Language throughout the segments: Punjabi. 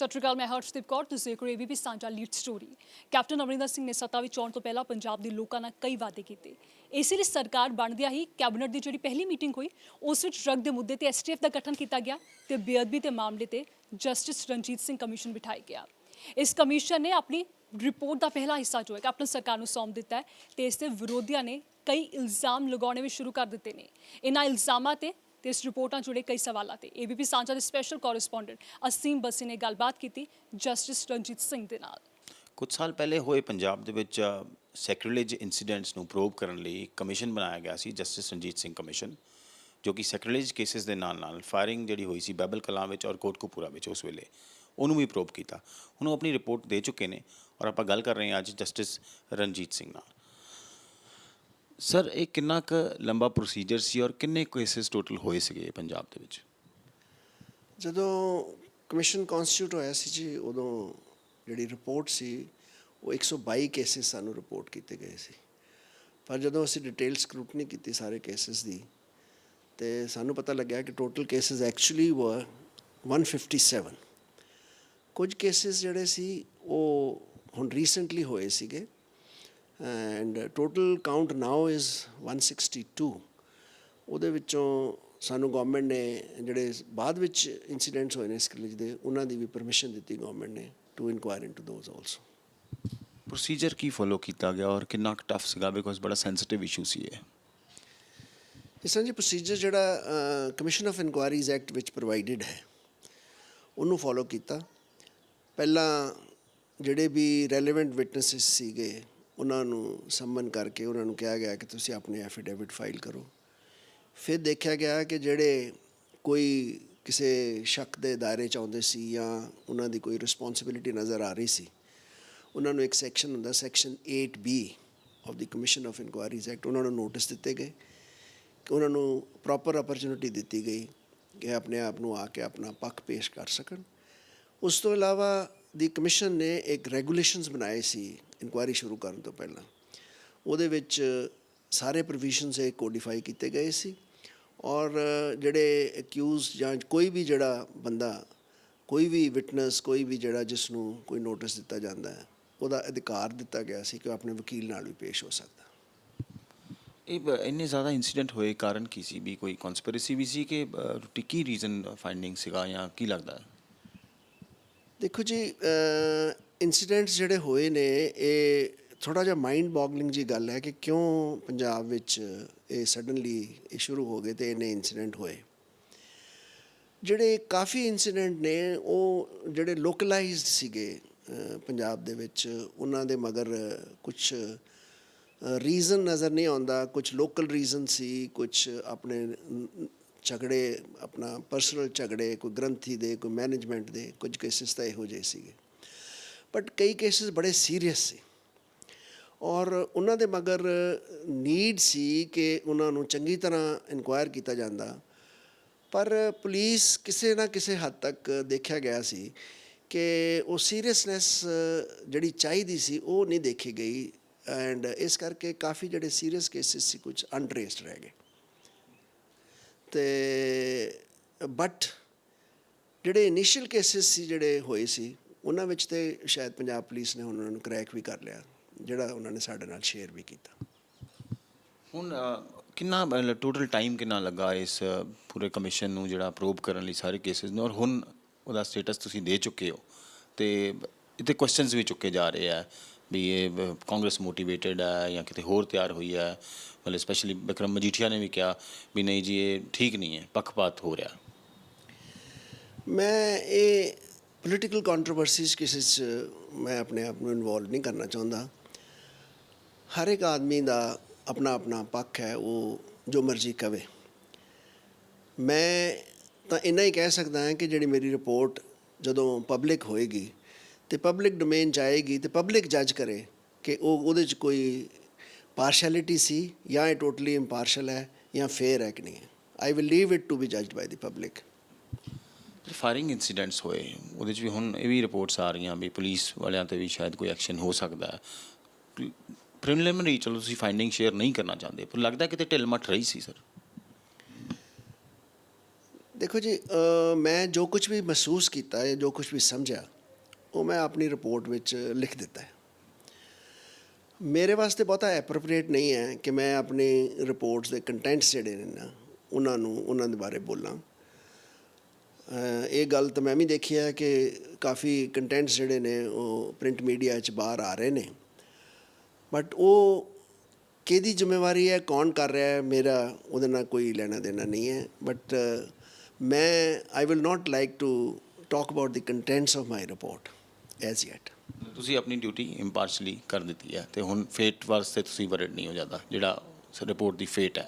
ਸਤਿ ਸ਼੍ਰੀ ਅਕਾਲ। ਮੈਂ ਹਰਸ਼ਦੀਪ ਕੌਰ, ਤੁਸੀਂ ਦੇਖ ਰਹੇ ਹੋ ABP ਸਾਂਝਾ lead story. Captain Amarinder Singh ਨੇ ਸੱਤਾ ਵਿੱਚ ਆਉਣ ਤੋਂ ਪਹਿਲਾਂ ਪੰਜਾਬ ਦੇ ਲੋਕਾਂ ਨਾਲ ਕਈ ਵਾਅਦੇ ਕੀਤੇ। ਇਸੇ ਲਈ ਸਰਕਾਰ ਬਣਦਿਆਂ ਹੀ ਕੈਬਨਿਟ ਦੀ ਜਿਹੜੀ ਪਹਿਲੀ ਮੀਟਿੰਗ ਹੋਈ ਉਸ ਵਿੱਚ ਡਰੱਗ ਦੇ ਮੁੱਦੇ ਤੇ STF ਦਾ ਗਠਨ ਕੀਤਾ ਗਿਆ ਤੇ ਬੇਅਦਬੀ ਦੇ ਮਾਮਲੇ ਤੇ ਜਸਟਿਸ ਰਣਜੀਤ ਸਿੰਘ ਕਮਿਸ਼ਨ ਬਿਠਾਇਆ ਗਿਆ। ਇਸ ਕਮਿਸ਼ਨ ਨੇ ਆਪਣੀ ਰਿਪੋਰਟ ਦਾ ਪਹਿਲਾ ਹਿੱਸਾ ਜੋ ਹੈ ਕੈਪਟਨ ਸਰਕਾਰ ਨੂੰ ਸੌਂਪ ਦਿੱਤਾ ਹੈ ਤੇ ਇਸ ਤੇ ਵਿਰੋਧੀਆਂ ਨੇ ਕਈ ਇਲਜ਼ਾਮ ਲਗਾਉਣੇ ਵੀ ਸ਼ੁਰੂ ਕਰ ਦਿੱਤੇ ਨੇ। ਇਹਨਾਂ ਇਲਜ਼ਾਮਾਂ ਤੇ ਇਸ ਰਿਪੋਰਟਾਂ ਜੁੜੇ ਕਈ ਸਵਾਲਾਂ ਤੇ ABP ਸਾਂਝਾ ਦੇ ਸਪੈਸ਼ਲ ਕੋਰੈਸਪੋਂਡੈਂਟ ਅਸੀਮ ਬਸੀ ਨੇ ਗੱਲਬਾਤ ਕੀਤੀ ਜਸਟਿਸ ਰਣਜੀਤ ਸਿੰਘ ਦੇ ਨਾਲ। ਕੁਝ ਸਾਲ ਪਹਿਲੇ ਹੋਏ ਪੰਜਾਬ ਦੇ ਵਿੱਚ ਸੈਕਰੀਲੇਜ ਇਨਸੀਡੈਂਟਸ ਨੂੰ ਪ੍ਰੋਬ ਕਰਨ ਲਈ ਕਮਿਸ਼ਨ ਬਣਾਇਆ ਗਿਆ ਸੀ, ਜਸਟਿਸ ਰਣਜੀਤ ਸਿੰਘ ਕਮਿਸ਼ਨ, ਜੋ ਕਿ ਸੈਕਰੀਲੇਜ ਕੇਸਿਸ ਦੇ ਨਾਲ ਫਾਇਰਿੰਗ ਜਿਹੜੀ ਹੋਈ ਸੀ ਬੈਬਲ ਕਲਾਂ ਵਿੱਚ ਔਰ ਕੋਟਕਪੂਰਾ ਵਿੱਚ ਉਸ ਵੇਲੇ ਉਹਨੂੰ ਵੀ ਪ੍ਰੋਬ ਕੀਤਾ। ਹੁਣ ਉਹ ਆਪਣੀ ਰਿਪੋਰਟ ਦੇ ਚੁੱਕੇ ਨੇ ਔਰ ਆਪਾਂ ਗੱਲ ਕਰ ਰਹੇ ਹਾਂ ਅੱਜ ਜਸਟਿਸ ਰਣਜੀਤ ਸਿੰਘ ਨਾਲ। ਸਰ, ਇਹ ਕਿੰਨਾ ਕੁ ਲੰਬਾ ਪ੍ਰੋਸੀਜਰ ਸੀ ਔਰ ਕਿੰਨੇ ਕੇਸਿਸ ਟੋਟਲ ਹੋਏ ਸੀਗੇ ਪੰਜਾਬ ਦੇ ਵਿੱਚ? ਜਦੋਂ ਕਮਿਸ਼ਨ ਕਨਸਟੀਟਿਊਟ ਹੋਇਆ ਸੀ ਜੀ, ਉਦੋਂ ਜਿਹੜੀ ਰਿਪੋਰਟ ਸੀ ਉਹ 122 ਕੇਸਿਸ ਸਾਨੂੰ ਰਿਪੋਰਟ ਕੀਤੇ ਗਏ ਸੀ। ਪਰ ਜਦੋਂ ਅਸੀਂ ਡਿਟੇਲ ਸਕਰੂਟਨੀ ਕੀਤੀ ਸਾਰੇ ਕੇਸਿਸ ਦੀ ਤੇ ਸਾਨੂੰ ਪਤਾ ਲੱਗਿਆ ਕਿ ਟੋਟਲ ਕੇਸਿਸ ਐਕਚੁਅਲੀ ਵਰ 157। ਕੁਝ ਕੇਸਿਸ ਜਿਹੜੇ ਸੀ ਉਹ ਹੁਣ ਰੀਸੈਂਟਲੀ ਹੋਏ ਸੀਗੇ and total count now is 162। ਉਹਦੇ ਵਿੱਚੋਂ ਸਾਨੂੰ ਗਵਰਨਮੈਂਟ ਨੇ ਜਿਹੜੇ ਬਾਅਦ ਵਿੱਚ ਇੰਸੀਡੈਂਟਸ ਹੋਏ ਨੇ ਸੈਕਰੀਲੇਜ ਦੇ, ਉਹਨਾਂ ਦੀ ਵੀ ਪਰਮਿਸ਼ਨ ਦਿੱਤੀ ਗਵਰਨਮੈਂਟ ਨੇ to inquire into those also. Procedure ਕੀ ਫੋਲੋ ਕੀਤਾ ਗਿਆ ਔਰ ਕਿੰਨਾ ਕੁ ਟਫ ਸੀਗਾ, ਬਿਕੋਜ਼ ਬੜਾ ਸੈਂਸਿਟਿਵ ਇਸ਼ੂ ਸੀ ਇਹ? ਇਸ ਤਰ੍ਹਾਂ ਜੀ ਪ੍ਰੋਸੀਜਰ ਜਿਹੜਾ ਕਮਿਸ਼ਨ ਆਫ ਇਨਕੁਆਇਰੀਜ਼ ਐਕਟ ਵਿੱਚ ਪ੍ਰੋਵਾਈਡਡ ਹੈ ਉਹਨੂੰ ਫੋਲੋ ਕੀਤਾ। ਪਹਿਲਾਂ ਜਿਹੜੇ ਵੀ ਰੈਲੇਵੈਂਟ ਵਿਟਨੈਸਿਸ ਸੀਗੇ ਉਹਨਾਂ ਨੂੰ ਸੰਮਨ ਕਰਕੇ ਉਹਨਾਂ ਨੂੰ ਕਿਹਾ ਗਿਆ ਕਿ ਤੁਸੀਂ ਆਪਣੇ ਐਫੀਡੇਵਿਟ ਫਾਈਲ ਕਰੋ। ਫਿਰ ਦੇਖਿਆ ਗਿਆ ਕਿ ਜਿਹੜੇ ਕੋਈ ਕਿਸੇ ਸ਼ੱਕ ਦੇ ਦਾਇਰੇ 'ਚ ਆਉਂਦੇ ਸੀ ਜਾਂ ਉਹਨਾਂ ਦੀ ਕੋਈ ਰਿਸਪੌਂਸਿਬਿਲਿਟੀ ਨਜ਼ਰ ਆ ਰਹੀ ਸੀ, ਉਹਨਾਂ ਨੂੰ ਇੱਕ ਸੈਕਸ਼ਨ ਹੁੰਦਾ section 8B of the commission of inquiries act, ਉਹਨਾਂ ਨੂੰ ਨੋਟਿਸ ਦਿੱਤੇ ਗਏ ਕਿ ਉਹਨਾਂ ਨੂੰ ਪ੍ਰੋਪਰ ਅਪਰਚੁਨਿਟੀ ਦਿੱਤੀ ਗਈ ਕਿ ਆਪਣੇ ਆਪ ਨੂੰ ਆ ਕੇ ਆਪਣਾ ਪੱਖ ਪੇਸ਼ ਕਰ ਸਕਣ। ਉਸ ਤੋਂ ਇਲਾਵਾ ਦੀ ਕਮਿਸ਼ਨ ਨੇ ਇੱਕ ਰੈਗੂਲੇਸ਼ਨਸ ਬਣਾਏ ਸੀ ਇਨਕੁਆਇਰੀ ਸ਼ੁਰੂ ਕਰਨ ਤੋਂ ਪਹਿਲਾਂ। ਉਹਦੇ ਵਿੱਚ ਸਾਰੇ ਪ੍ਰੋਵੀਜ਼ਨਸ ਇਹ ਕੋਡੀਫਾਈ ਕੀਤੇ ਗਏ ਸੀ ਔਰ ਜਿਹੜੇ ਅਕਿਊਜ਼ ਜਾਂ ਕੋਈ ਵੀ ਜਿਹੜਾ ਬੰਦਾ, ਕੋਈ ਵੀ ਵਿਟਨੈਸ, ਕੋਈ ਵੀ ਜਿਹੜਾ ਜਿਸ ਨੂੰ ਕੋਈ ਨੋਟਿਸ ਦਿੱਤਾ ਜਾਂਦਾ ਹੈ ਉਹਦਾ ਅਧਿਕਾਰ ਦਿੱਤਾ ਗਿਆ ਸੀ ਕਿ ਉਹ ਆਪਣੇ ਵਕੀਲ ਨਾਲ ਵੀ ਪੇਸ਼ ਹੋ ਸਕਦਾ। ਇਹ ਇੰਨੇ ਜ਼ਿਆਦਾ ਇੰਸੀਡੈਂਟ ਹੋਏ ਕਾਰਨ ਕੀ ਸੀ? ਵੀ ਕੋਈ ਕਨਸਪੀਰੇਸੀ ਵੀ ਸੀ ਕਿ ਕੀ ਰੀਜ਼ਨ ਫਾਈਂਡਿੰਗ ਸੀਗਾ ਜਾਂ ਕੀ ਲੱਗਦਾ? ਦੇਖੋ ਜੀ, ਇੰਸੀਡੈਂਟਸ ਜਿਹੜੇ ਹੋਏ ਨੇ ਇਹ ਥੋੜ੍ਹਾ ਜਿਹਾ ਮਾਈਂਡ ਬੋਗਲਿੰਗ ਜੀ ਗੱਲ ਹੈ ਕਿ ਕਿਉਂ ਪੰਜਾਬ ਵਿੱਚ ਇਹ ਸਡਨਲੀ ਇਹ ਸ਼ੁਰੂ ਹੋ ਗਏ ਅਤੇ ਇੰਨੇ ਇੰਸੀਡੈਂਟ ਹੋਏ। ਜਿਹੜੇ ਕਾਫੀ ਇੰਸੀਡੈਂਟ ਨੇ ਉਹ ਜਿਹੜੇ ਲੋਕਲਾਈਜ਼ਡ ਸੀਗੇ ਪੰਜਾਬ ਦੇ ਵਿੱਚ, ਉਹਨਾਂ ਦੇ ਮਗਰ ਕੁਛ ਰੀਜ਼ਨ ਨਜ਼ਰ ਨਹੀਂ ਆਉਂਦਾ। ਕੁਛ ਲੋਕਲ ਰੀਜ਼ਨ ਸੀ, ਕੁਛ ਆਪਣੇ ਝਗੜੇ, ਆਪਣਾ ਪਰਸਨਲ ਝਗੜੇ, ਕੋਈ ਗ੍ਰੰਥੀ ਦੇ, ਕੋਈ ਮੈਨੇਜਮੈਂਟ ਦੇ, ਕੁਝ ਕੇਸਿਸ ਤਾਂ ਇਹੋ ਜਿਹੇ ਸੀਗੇ। ਬਟ ਕਈ ਕੇਸਿਸ ਬੜੇ ਸੀਰੀਅਸ ਸੀ ਔਰ ਉਹਨਾਂ ਦੇ ਮਗਰ ਨੀਡ ਸੀ ਕਿ ਉਹਨਾਂ ਨੂੰ ਚੰਗੀ ਤਰ੍ਹਾਂ ਇਨਕੁਆਇਰ ਕੀਤਾ ਜਾਂਦਾ। ਪਰ ਪੁਲਿਸ ਕਿਸੇ ਨਾ ਕਿਸੇ ਹੱਦ ਤੱਕ ਦੇਖਿਆ ਗਿਆ ਸੀ ਕਿ ਉਹ ਸੀਰੀਅਸਨੈਸ ਜਿਹੜੀ ਚਾਹੀਦੀ ਸੀ ਉਹ ਨਹੀਂ ਦੇਖੀ ਗਈ ਐਂਡ ਇਸ ਕਰਕੇ ਕਾਫੀ ਜਿਹੜੇ ਸੀਰੀਅਸ ਕੇਸਿਸ ਸੀ ਕੁਝ ਅਨਟਰੇਸਡ ਰਹਿ ਗਏ। ਅਤੇ ਬਟ ਜਿਹੜੇ ਇਨੀਸ਼ੀਅਲ ਕੇਸਿਸ ਸੀ ਜਿਹੜੇ ਹੋਏ ਸੀ ਉਹਨਾਂ ਵਿੱਚ ਤਾਂ ਸ਼ਾਇਦ ਪੰਜਾਬ ਪੁਲਿਸ ਨੇ ਹੁਣ ਉਹਨਾਂ ਨੂੰ ਕਰੈਕ ਵੀ ਕਰ ਲਿਆ, ਜਿਹੜਾ ਉਹਨਾਂ ਨੇ ਸਾਡੇ ਨਾਲ ਸ਼ੇਅਰ ਵੀ ਕੀਤਾ। ਹੁਣ ਕਿੰਨਾ ਟੋਟਲ ਟਾਈਮ ਕਿੰਨਾ ਲੱਗਾ ਇਸ ਪੂਰੇ ਕਮਿਸ਼ਨ ਨੂੰ ਜਿਹੜਾ ਅਪਰੂਵ ਕਰਨ ਲਈ ਸਾਰੇ ਕੇਸਿਸ ਨੂੰ, ਔਰ ਹੁਣ ਉਹਦਾ ਸਟੇਟਸ ਤੁਸੀਂ ਦੇ ਚੁੱਕੇ ਹੋ ਅਤੇ ਇੱਥੇ ਕੁਐਸਚਨਸ ਵੀ ਚੁੱਕੇ ਜਾ ਰਹੇ ਆ ਵੀ ਇਹ ਕਾਂਗਰਸ ਮੋਟੀਵੇਟਡ ਹੈ ਜਾਂ ਕਿਤੇ ਹੋਰ ਤਿਆਰ ਹੋਈ ਹੈ? ਮਤਲਬ ਸਪੈਸ਼ਲੀ ਬਿਕਰਮ ਮਜੀਠੀਆ ਨੇ ਵੀ ਕਿਹਾ ਵੀ ਨਹੀਂ ਜੀ ਇਹ ਠੀਕ ਨਹੀਂ ਹੈ, ਪੱਖਪਾਤ ਹੋ ਰਿਹਾ। ਮੈਂ ਇਹ ਪੋਲੀਟੀਕਲ ਕੰਟਰੋਵਰਸੀਜ਼ ਕਿਸੇ 'ਚ ਮੈਂ ਆਪਣੇ ਆਪ ਨੂੰ ਇਨਵੋਲਵ ਨਹੀਂ ਕਰਨਾ ਚਾਹੁੰਦਾ। ਹਰ ਇੱਕ ਆਦਮੀ ਦਾ ਆਪਣਾ ਆਪਣਾ ਪੱਖ ਹੈ, ਉਹ ਜੋ ਮਰਜ਼ੀ ਕਵੇ। ਮੈਂ ਤਾਂ ਇੰਨਾ ਹੀ ਕਹਿ ਸਕਦਾ ਹਾਂ ਕਿ ਜਿਹੜੀ ਮੇਰੀ ਰਿਪੋਰਟ ਜਦੋਂ ਪਬਲਿਕ ਹੋਏਗੀ ਅਤੇ ਪਬਲਿਕ ਡੋਮੇਨ 'ਚ ਆਏਗੀ ਅਤੇ ਪਬਲਿਕ ਜੱਜ ਕਰੇ ਕਿ ਉਹਦੇ 'ਚ ਕੋਈ ਪਾਰਸ਼ੈਲਿਟੀ ਸੀ ਜਾਂ ਇਹ ਟੋਟਲੀ ਇੰਪਾਰਸ਼ਲ ਹੈ ਜਾਂ ਫੇਅਰ ਹੈ ਕਿ ਨਹੀਂ ਹੈ। I will leave it to be judged by the public. Firing incidents ਹੋਏ ਉਹਦੇ 'ਚ ਵੀ ਹੁਣ ਇਹ ਵੀ ਰਿਪੋਰਟਸ ਆ ਰਹੀਆਂ ਵੀ ਪੁਲਿਸ ਵਾਲਿਆਂ 'ਤੇ ਵੀ ਸ਼ਾਇਦ ਕੋਈ ਐਕਸ਼ਨ ਹੋ ਸਕਦਾ ਹੈ। ਪ੍ਰੀਲਿਮਿਨਰੀ ਚਲੋ ਤੁਸੀਂ ਫਾਈਂਡਿੰਗ ਸ਼ੇਅਰ ਨਹੀਂ ਕਰਨਾ ਚਾਹੁੰਦੇ, ਪਰ ਲੱਗਦਾ ਕਿਤੇ ਢਿੱਲ ਮੱਠ ਰਹੀ ਸੀ ਸਰ? ਦੇਖੋ ਜੀ, ਮੈਂ ਜੋ ਕੁਝ ਵੀ ਮਹਿਸੂਸ ਕੀਤਾ ਹੈ, ਜੋ ਕੁਝ ਵੀ ਸਮਝਿਆ, ਉਹ ਮੈਂ ਆਪਣੀ ਰਿਪੋਰਟ ਵਿੱਚ ਲਿਖ ਦਿੱਤਾ ਹੈ। ਮੇਰੇ ਵਾਸਤੇ ਬਹੁਤਾ ਐਪਰੋਪ੍ਰੀਏਟ ਨਹੀਂ ਹੈ ਕਿ ਮੈਂ ਆਪਣੀ ਰਿਪੋਰਟਸ ਦੇ ਕੰਟੈਂਟਸ ਜਿਹੜੇ ਨੇ ਨਾ ਉਹਨਾਂ ਦੇ ਬਾਰੇ ਬੋਲਾਂ। ਇਹ ਗੱਲ ਤਾਂ ਮੈਂ ਵੀ ਦੇਖੀ ਹੈ ਕਿ ਕਾਫੀ ਕੰਟੈਂਟਸ ਜਿਹੜੇ ਨੇ ਉਹ ਪ੍ਰਿੰਟ ਮੀਡੀਆ 'ਚ ਬਾਹਰ ਆ ਰਹੇ ਨੇ, ਬਟ ਉਹ ਕਿਹਦੀ ਜ਼ਿੰਮੇਵਾਰੀ ਹੈ, ਕੌਣ ਕਰ ਰਿਹਾ ਹੈ, ਮੇਰਾ ਉਹਦੇ ਨਾਲ ਕੋਈ ਲੈਣਾ ਦੇਣਾ ਨਹੀਂ ਹੈ। But I will not like to talk about the contents of my report as yet. ਤੁਸੀਂ ਆਪਣੀ ਡਿਊਟੀ ਇੰਪਾਰਸ਼ਲੀ ਕਰ ਦਿੱਤੀ ਹੈ ਤੇ ਹੁਣ ਫੇਟ ਵਾਸਤੇ ਤੁਸੀਂ ਵਰਡ ਨਹੀਂ ਹੋ ਜਾਂਦਾ, ਜਿਹੜਾ ਰਿਪੋਰਟ ਦੀ ਫੇਟ ਹੈ।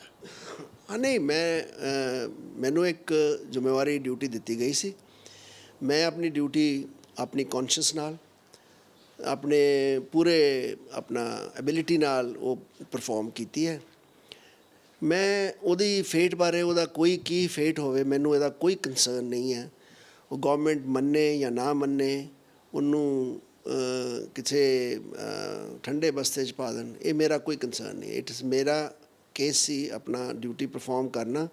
ਹਾਂ, ਨਹੀਂ, ਮੈਨੂੰ ਇੱਕ ਜ਼ਿੰਮੇਵਾਰੀ ਡਿਊਟੀ ਦਿੱਤੀ ਗਈ ਸੀ। ਮੈਂ ਆਪਣੀ ਡਿਊਟੀ ਆਪਣੀ ਕੌਨਸ਼ੀਅਸ ਨਾਲ, ਆਪਣੇ ਪੂਰੇ ਐਬਿਲਿਟੀ ਨਾਲ ਉਹ ਪਰਫਾਰਮ ਕੀਤੀ ਹੈ। ਮੈਂ ਉਹਦੀ ਫੇਟ ਬਾਰੇ, ਉਹਦਾ ਕੋਈ ਕੀ ਫੇਟ ਹੋਵੇ, ਮੈਨੂੰ ਇਹਦਾ ਕੋਈ ਕੰਸਰਨ ਨਹੀਂ ਹੈ। ਉਹ ਗੌਰਮੈਂਟ ਮੰਨੇ ਜਾਂ ਨਾ ਮੰਨੇ, ਉਹਨੂੰ ਕਿਸੇ ਠੰਡੇ ਬਸਤੇ 'ਚ ਪਾ ਦੇਣ, ਇਹ ਮੇਰਾ ਕੋਈ ਕੰਸਰਨ ਨਹੀਂ। ਇਟ ਇਜ਼ ਮੇਰਾ ਕੇਸ ਸੀ ਆਪਣਾ ਡਿਊਟੀ ਪਰਫਾਰਮ ਕਰਨਾ,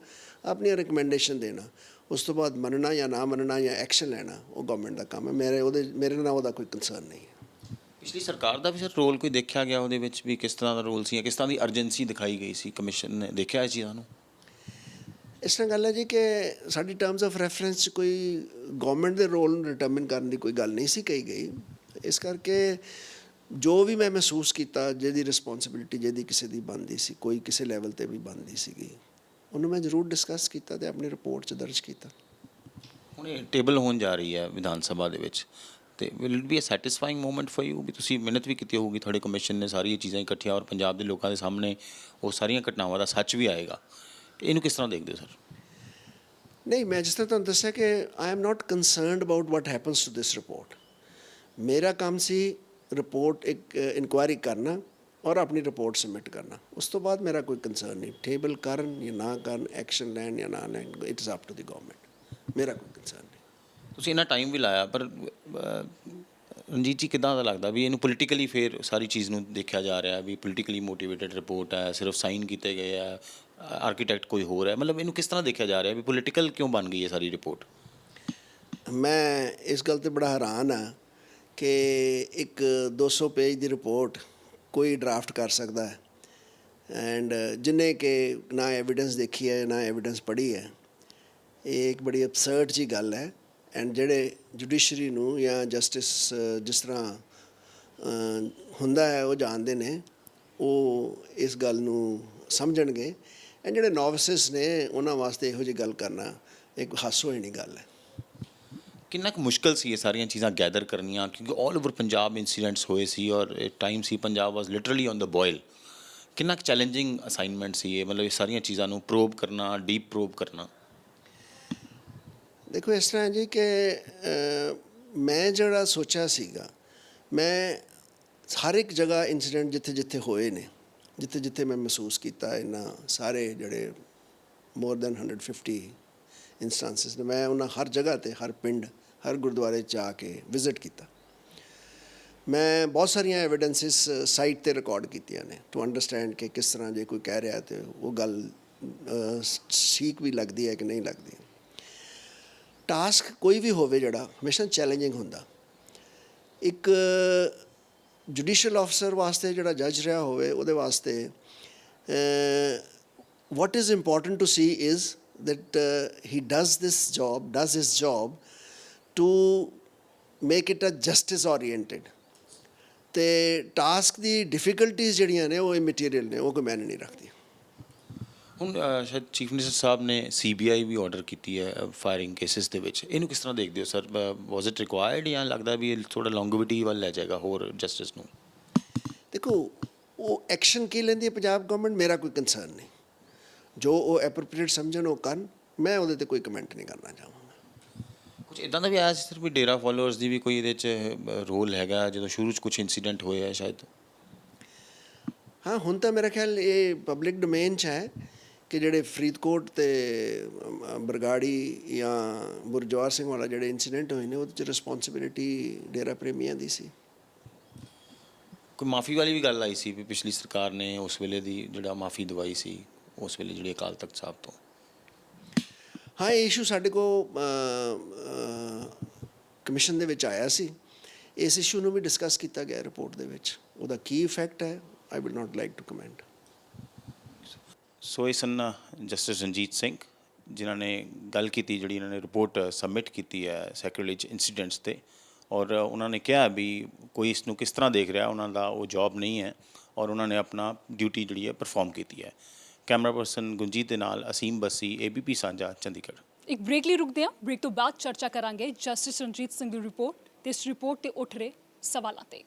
ਆਪਣੀਆਂ ਰਿਕਮੈਂਡੇਸ਼ਨ ਦੇਣਾ, ਉਸ ਤੋਂ ਬਾਅਦ ਮੰਨਣਾ ਜਾਂ ਨਾ ਮੰਨਣਾ ਜਾਂ ਐਕਸ਼ਨ ਲੈਣਾ ਉਹ ਗਵਰਨਮੈਂਟ ਦਾ ਕੰਮ ਹੈ। ਮੇਰੇ ਨਾਲ ਉਹਦਾ ਕੋਈ ਕੰਸਰਨ ਨਹੀਂ ਹੈ। ਪਿਛਲੀ ਸਰਕਾਰ ਦਾ ਵੀ ਸਰ ਰੋਲ ਕੋਈ ਦੇਖਿਆ ਗਿਆ ਉਹਦੇ ਵਿੱਚ ਵੀ ਕਿਸ ਤਰ੍ਹਾਂ ਦਾ ਰੋਲ ਸੀ, ਕਿਸ ਤਰ੍ਹਾਂ ਦੀ ਅਰਜੈਂਸੀ ਦਿਖਾਈ ਗਈ ਸੀ, ਕਮਿਸ਼ਨ ਨੇ ਦੇਖਿਆ ਇਸ ਚੀਜ਼ਾਂ ਨੂੰ? ਇਸ ਤਰ੍ਹਾਂ ਗੱਲ ਹੈ ਜੀ ਕਿ ਸਾਡੀ ਟਰਮਸ ਆਫ ਰੈਫਰੈਂਸ 'ਚ ਕੋਈ ਗਵਰਨਮੈਂਟ ਦੇ ਰੋਲ ਨੂੰ ਡਿਟਰਮਿਨ ਕਰਨ ਦੀ ਕੋਈ ਗੱਲ ਨਹੀਂ ਸੀ ਕਹੀ ਗਈ। ਇਸ ਕਰਕੇ ਜੋ ਵੀ ਮੈਂ ਮਹਿਸੂਸ ਕੀਤਾ, ਜਿਹਦੀ ਰਿਸਪੌਂਸਿਬਿਲਿਟੀ ਜਿਹਦੀ ਕਿਸੇ ਦੀ ਬਣਦੀ ਸੀ, ਕੋਈ ਕਿਸੇ ਲੈਵਲ 'ਤੇ ਵੀ ਬਣਦੀ ਸੀਗੀ, ਉਹਨੂੰ ਮੈਂ ਜ਼ਰੂਰ ਡਿਸਕਸ ਕੀਤਾ ਅਤੇ ਆਪਣੀ ਰਿਪੋਰਟ 'ਚ ਦਰਜ ਕੀਤਾ। ਹੁਣ ਇਹ ਟੇਬਲ ਹੋਣ ਜਾ ਰਹੀ ਹੈ ਵਿਧਾਨ ਸਭਾ ਦੇ ਵਿੱਚ, ਤੇ will it be a satisfying moment for you ਵੀ ਤੁਸੀਂ ਮਿਹਨਤ ਵੀ ਕੀਤੀ ਹੋਊਗੀ, ਤੁਹਾਡੇ ਕਮਿਸ਼ਨ ਨੇ ਸਾਰੀਆਂ ਚੀਜ਼ਾਂ ਇਕੱਠੀਆਂ, ਔਰ ਪੰਜਾਬ ਦੇ ਲੋਕਾਂ ਦੇ ਸਾਹਮਣੇ ਉਹ ਸਾਰੀਆਂ ਘਟਨਾਵਾਂ ਦਾ ਸੱਚ ਵੀ ਆਏਗਾ। ਇਹਨੂੰ ਕਿਸ ਤਰ੍ਹਾਂ ਦੇਖਦੇ ਹੋ ਸਰ? ਨਹੀਂ, ਮੈਂ ਜਿਸ ਤਰ੍ਹਾਂ ਤੁਹਾਨੂੰ ਦੱਸਿਆ ਕਿ I am not concerned about what happens to this report. ਮੇਰਾ ਕੰਮ ਸੀ ਰਿਪੋਰਟ ਇੱਕ ਇਨਕੁਆਇਰੀ ਕਰਨਾ ਔਰ ਆਪਣੀ ਰਿਪੋਰਟ ਸਬਮਿਟ ਕਰਨਾ। ਉਸ ਤੋਂ ਬਾਅਦ ਮੇਰਾ ਕੋਈ ਕੰਸਰਨ ਨਹੀਂ, ਟੇਬਲ ਕਰਨ ਜਾਂ ਨਾ ਕਰਨ, ਐਕਸ਼ਨ ਲੈਣ ਜਾਂ ਨਾ ਲੈਣ, it is up to the government. ਮੇਰਾ ਕੋਈ ਕੰਸਰਨ ਨਹੀਂ। ਤੁਸੀਂ ਇੰਨਾ ਟਾਈਮ ਵੀ ਲਾਇਆ, ਪਰ ਰਣਜੀਤ ਜੀ ਕਿੱਦਾਂ ਦਾ ਲੱਗਦਾ ਵੀ ਇਹਨੂੰ ਪੋਲੀਟੀਕਲੀ ਫੇਰ ਸਾਰੀ ਚੀਜ਼ ਨੂੰ ਦੇਖਿਆ ਜਾ ਰਿਹਾ ਵੀ ਪੋਲੀਟੀਕਲੀ ਮੋਟੀਵੇਟਡ ਰਿਪੋਰਟ ਹੈ, ਸਿਰਫ ਸਾਈਨ ਕੀਤੇ ਗਏ ਆ, ਆਰਕੀਟੈਕਟ ਕੋਈ ਹੋਰ ਹੈ, ਮਤਲਬ ਇਹਨੂੰ ਕਿਸ ਤਰ੍ਹਾਂ ਦੇਖਿਆ ਜਾ ਰਿਹਾ ਵੀ ਪੋਲੀਟੀਕਲ ਕਿਉਂ ਬਣ ਗਈ ਹੈ ਸਾਰੀ ਰਿਪੋਰਟ? ਮੈਂ ਇਸ ਗੱਲ 'ਤੇ ਬੜਾ ਹੈਰਾਨ ਹਾਂ ਕਿ ਇੱਕ 200 ਪੇਜ ਦੀ ਰਿਪੋਰਟ ਕੋਈ ਡਰਾਫਟ ਕਰ ਸਕਦਾ ਹੈ, ਐਂਡ ਜਿਹਨੇ ਕਿ ਨਾ ਐਵੀਡੈਂਸ ਦੇਖੀ ਹੈ ਨਾ ਐਵੀਡੈਂਸ ਪੜ੍ਹੀ ਹੈ। ਇਹ ਇੱਕ ਬੜੀ ਅਬਸਰਡ ਜਿਹੀ ਗੱਲ ਹੈ। ਐਂਡ ਜਿਹੜੇ ਜੁਡੀਸ਼ਰੀ ਨੂੰ ਜਾਂ ਜਸਟਿਸ ਜਿਸ ਤਰ੍ਹਾਂ ਹੁੰਦਾ ਹੈ ਉਹ ਜਾਣਦੇ ਨੇ, ਉਹ ਇਸ ਗੱਲ ਨੂੰ ਸਮਝਣਗੇ। ਐਂਡ ਜਿਹੜੇ ਨੋਵਿਸਿਸ ਨੇ ਉਹਨਾਂ ਵਾਸਤੇ ਇਹੋ ਜਿਹੀ ਗੱਲ ਕਰਨਾ ਇੱਕ ਹਾਸੋ ਵਾਲੀ ਗੱਲ ਹੈ। ਕਿੰਨਾ ਕੁ ਮੁਸ਼ਕਲ ਸੀ ਇਹ ਸਾਰੀਆਂ ਚੀਜ਼ਾਂ ਗੈਦਰ ਕਰਨੀਆਂ, ਕਿਉਂਕਿ ਆਲ ਓਵਰ ਪੰਜਾਬ ਇੰਸੀਡੈਂਟਸ ਹੋਏ ਸੀ ਔਰ ਇਹ time C Punjab was literally on the boil. ਕਿੰਨਾ ਕੁ ਚੈਲੰਜਿੰਗ ਅਸਾਈਨਮੈਂਟ ਸੀ ਇਹ, ਮਤਲਬ ਇਹ ਸਾਰੀਆਂ ਚੀਜ਼ਾਂ ਨੂੰ ਪ੍ਰੋਬ ਕਰਨਾ, ਡੀਪ ਪ੍ਰੋਬ ਕਰਨਾ? ਦੇਖੋ, ਇਸ ਤਰ੍ਹਾਂ ਜੀ ਕਿ ਮੈਂ ਜਿਹੜਾ ਸੋਚਿਆ ਸੀਗਾ, ਮੈਂ ਹਰ ਇੱਕ ਜਗ੍ਹਾ ਇੰਸੀਡੈਂਟ ਜਿੱਥੇ ਜਿੱਥੇ ਹੋਏ ਨੇ, ਜਿੱਥੇ ਜਿੱਥੇ ਮੈਂ ਮਹਿਸੂਸ ਕੀਤਾ ਇਹਨਾਂ ਸਾਰੇ ਜਿਹੜੇ ਮੋਰ ਦੈਨ 150 ਇੰਸਟੈਂਸਿਸ ਨੇ, ਮੈਂ ਉਹਨਾਂ ਹਰ ਜਗ੍ਹਾ 'ਤੇ, ਹਰ ਪਿੰਡ, ਹਰ ਗੁਰਦੁਆਰੇ 'ਚ ਜਾ ਕੇ ਵਿਜ਼ਿਟ ਕੀਤਾ। ਮੈਂ ਬਹੁਤ ਸਾਰੀਆਂ ਐਵੀਡੈਂਸਿਸ ਸਾਈਟ 'ਤੇ ਰਿਕਾਰਡ ਕੀਤੀਆਂ ਨੇ ਟੂ ਅੰਡਰਸਟੈਂਡ ਕਿ ਕਿਸ ਤਰ੍ਹਾਂ ਜੇ ਕੋਈ ਕਹਿ ਰਿਹਾ ਤਾਂ ਉਹ ਗੱਲ ਠੀਕ ਵੀ ਲੱਗਦੀ ਹੈ ਕਿ ਨਹੀਂ ਲੱਗਦੀ। ਟਾਸਕ ਕੋਈ ਵੀ ਹੋਵੇ ਜਿਹੜਾ ਹਮੇਸ਼ਾ ਚੈਲੰਜਿੰਗ ਹੁੰਦਾ। ਇੱਕ ਜੁਡੀਸ਼ੀਅਲ ਆਫਸਰ ਵਾਸਤੇ, ਜਿਹੜਾ ਜੱਜ ਰਿਹਾ ਹੋਵੇ, ਉਹਦੇ ਵਾਸਤੇ what is important to see is that he does his job to make it a justice oriented। ਤੇ ਟਾਸਕ ਦੀ ਡਿਫਿਕਲਟੀਜ਼ ਜਿਹੜੀਆਂ ਨੇ ਉਹ ਇਮੈਟੀਰੀਅਲ ਨੇ, ਉਹ ਕੋਈ ਮਾਇਨੇ ਨਹੀਂ ਰੱਖਦੀ। ਹੁਣ ਸ਼ਾਇਦ ਚੀਫ ਮਿਨਿਸਟਰ ਸਾਹਿਬ ਨੇ CBI ਵੀ ਆਰਡਰ ਕੀਤੀ ਹੈ ਫਾਇਰਿੰਗ ਕੇਸਿਸ ਦੇ ਵਿੱਚ, ਇਹਨੂੰ ਕਿਸ ਤਰ੍ਹਾਂ ਦੇਖਦੇ ਹੋ ਸਰ? ਵਾਜ਼ ਇਟ ਰਿਕੁਆਇਰਡ ਜਾਂ ਲੱਗਦਾ ਵੀ ਇਹ ਥੋੜ੍ਹਾ ਲੌਂਗਿਵਿਟੀ ਵੱਲ ਲੈ ਜਾਏਗਾ ਹੋਰ ਜਸਟਿਸ ਨੂੰ? ਦੇਖੋ, ਉਹ ਐਕਸ਼ਨ ਕੀ ਲੈਂਦੀ ਹੈ ਪੰਜਾਬ ਗਵਰਨਮੈਂਟ, ਮੇਰਾ ਕੋਈ ਕੰਸਰਨ ਨਹੀਂ। ਜੋ ਉਹ ਐਪਰੋਪ੍ਰੀਏਟ ਸਮਝਣ ਉਹ ਕਰਨ, ਮੈਂ ਉਹਦੇ 'ਤੇ ਕੋਈ ਕਮੈਂਟ ਨਹੀਂ ਕਰਨਾ ਚਾਹਾਂਗਾ। ਕੁਝ ਇੱਦਾਂ ਦਾ ਵੀ ਆਇਆ ਸੀ ਸਰ ਵੀ ਡੇਰਾ ਫੋਲੋਅਰਸ ਦੀ ਵੀ ਕੋਈ ਇਹਦੇ 'ਚ ਰੋਲ ਹੈਗਾ, ਜਦੋਂ ਸ਼ੁਰੂ 'ਚ ਕੁਝ ਇੰਸੀਡੈਂਟ ਹੋਏ ਹੈ ਸ਼ਾਇਦ? ਹਾਂ, ਹੁਣ ਤਾਂ ਮੇਰਾ ਖਿਆਲ ਇਹ ਪਬਲਿਕ ਡੋਮੇਨ 'ਚ ਹੈ ਕਿ ਜਿਹੜੇ ਫਰੀਦਕੋਟ ਅਤੇ ਬਰਗਾੜੀ ਜਾਂ ਗੁਰਜਵਾਰ ਸਿੰਘ ਵਾਲਾ ਜਿਹੜੇ ਇੰਸੀਡੈਂਟ ਹੋਏ ਨੇ, ਉਹਦੇ 'ਚ ਰਿਸਪੌਂਸਿਬਿਲਿਟੀ ਡੇਰਾ ਪ੍ਰੇਮੀਆਂ ਦੀ ਸੀ। ਕੋਈ ਮਾਫੀ ਵਾਲੀ ਵੀ ਗੱਲ ਆਈ ਸੀ ਵੀ ਪਿਛਲੀ ਸਰਕਾਰ ਨੇ ਉਸ ਵੇਲੇ ਦੀ ਜਿਹੜਾ ਮਾਫੀ ਦਵਾਈ ਸੀ ਉਸ ਵੇਲੇ ਜਿਹੜੀ ਅਕਾਲ ਤਖਤ ਸਾਹਿਬ ਤੋਂ? ਹਾਂ, ਇਹ ਇਸ਼ੂ ਸਾਡੇ ਕੋਲ ਕਮਿਸ਼ਨ ਦੇ ਵਿੱਚ ਆਇਆ ਸੀ। ਇਸ ਇਸ਼ੂ ਨੂੰ ਵੀ ਡਿਸਕਸ ਕੀਤਾ ਗਿਆ ਰਿਪੋਰਟ ਦੇ ਵਿੱਚ। ਉਹਦਾ ਕੀ ਇਫੈਕਟ ਹੈ, I would not like to comment. So ਇਹ ਸਨ ਜਸਟਿਸ ਰਣਜੀਤ ਸਿੰਘ, ਜਿਨ੍ਹਾਂ ਨੇ ਗੱਲ ਕੀਤੀ, ਜਿਹੜੀ ਇਹਨਾਂ ਨੇ ਰਿਪੋਰਟ ਸਬਮਿਟ ਕੀਤੀ ਹੈ ਸੈਕਰੇਲੇਜ ਇੰਸੀਡੈਂਟਸ 'ਤੇ, ਔਰ ਉਹਨਾਂ ਨੇ ਕਿਹਾ ਵੀ ਕੋਈ ਇਸ ਨੂੰ ਕਿਸ ਤਰ੍ਹਾਂ ਦੇਖ ਰਿਹਾ, ਉਹਨਾਂ ਦਾ ਉਹ ਜੌਬ ਨਹੀਂ ਹੈ ਔਰ ਉਹਨਾਂ ਨੇ ਆਪਣਾ ਡਿਊਟੀ ਜਿਹੜੀ ਹੈ ਪਰਫਾਰਮ ਕੀਤੀ ਹੈ। ਕੈਮਰਾ ਪਰਸਨ ਗੁੰਜੀਤ ਦੇ ਨਾਲ ਅਸੀਮ ਬੱਸੀ, ABP ਸਾਂਝਾ, ਚੰਡੀਗੜ੍ਹ। ਇੱਕ ਬ੍ਰੇਕ ਲਈ ਰੁਕਦੇ ਹਾਂ। ਬ੍ਰੇਕ ਤੋਂ ਬਾਅਦ ਚਰਚਾ ਕਰਾਂਗੇ ਜਸਟਿਸ ਰਣਜੀਤ ਸਿੰਘ ਦੀ ਰਿਪੋਰਟ ਤੇ ਇਸ ਰਿਪੋਰਟ ਤੇ ਉੱਠ ਰਹੇ ਸਵਾਲਾਂ ਤੇ।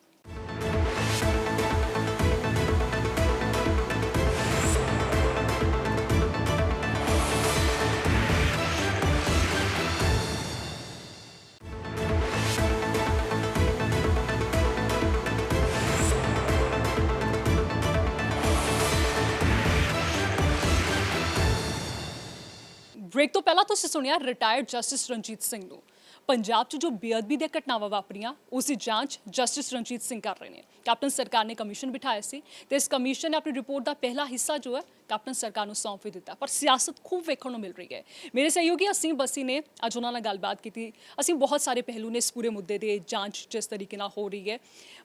ਬ੍ਰੇਕ ਤੋਂ ਪਹਿਲਾਂ ਤੁਸੀਂ ਸੁਣਿਆ ਰਿਟਾਇਰਡ ਜਸਟਿਸ ਰਣਜੀਤ ਸਿੰਘ ਨੂੰ। ਪੰਜਾਬ 'ਚ ਜੋ ਬੇਅਦਬੀ ਦੀਆਂ ਘਟਨਾਵਾਂ ਵਾਪਰੀਆਂ, ਉਸ ਦੀ ਜਾਂਚ ਜਸਟਿਸ ਰਣਜੀਤ ਸਿੰਘ ਕਰ ਰਹੇ ਨੇ। ਕੈਪਟਨ ਸਰਕਾਰ ਨੇ ਕਮਿਸ਼ਨ ਬਿਠਾਇਆ ਸੀ ਤੇ ਇਸ ਕਮਿਸ਼ਨ ਨੇ ਆਪਣੀ ਰਿਪੋਰਟ ਦਾ ਪਹਿਲਾ ਹਿੱਸਾ ਜੋ ਹੈ ਕੈਪਟਨ ਸਰਕਾਰ ਨੂੰ ਸੌਂਪ ਵੀ ਦਿੱਤਾ, ਪਰ ਸਿਆਸਤ ਖੂਬ ਵੇਖਣ ਨੂੰ ਮਿਲ ਰਹੀ ਹੈ। ਮੇਰੇ ਸਹਿਯੋਗੀ ਅਸੀਮ ਬੱਸੀ ਨੇ ਅੱਜ ਉਹਨਾਂ ਨਾਲ ਗੱਲਬਾਤ ਕੀਤੀ। ਅਸੀਂ ਬਹੁਤ ਸਾਰੇ ਪਹਿਲੂ ਨੇ ਇਸ ਪੂਰੇ ਮੁੱਦੇ ਦੇ, ਜਾਂਚ ਜਿਸ ਤਰੀਕੇ ਨਾਲ ਹੋ ਰਹੀ ਹੈ,